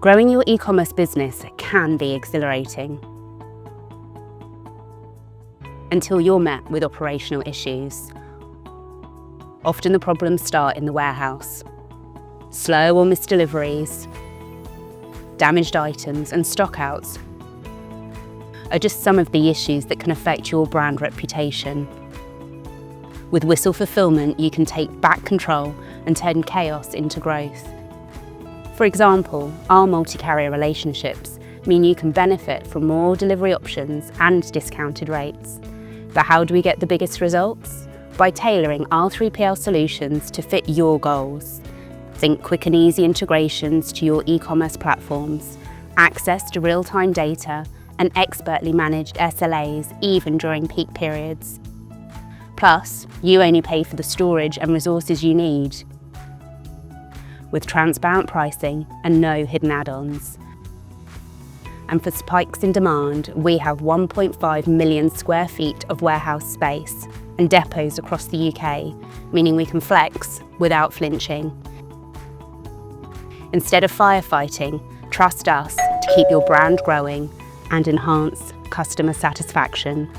Growing your e-commerce business can be exhilarating until you're met with operational issues. Often the problems start in the warehouse. Slow or missed deliveries, damaged items and stockouts are just some of the issues that can affect your brand reputation. With Whistl Fulfilment, you can take back control and turn chaos into growth. For example, our multi-carrier relationships mean you can benefit from more delivery options and discounted rates. But how do we get the biggest results? By tailoring our 3PL solutions to fit your goals. Think quick and easy integrations to your e-commerce platforms, access to real-time data, and expertly managed SLAs even during peak periods. Plus, you only pay for the storage and resources you need, with transparent pricing and no hidden add-ons. And for spikes in demand, we have 1.5 million square feet of warehouse space and depots across the UK, meaning we can flex without flinching. Instead of firefighting, trust us to keep your brand growing and enhance customer satisfaction.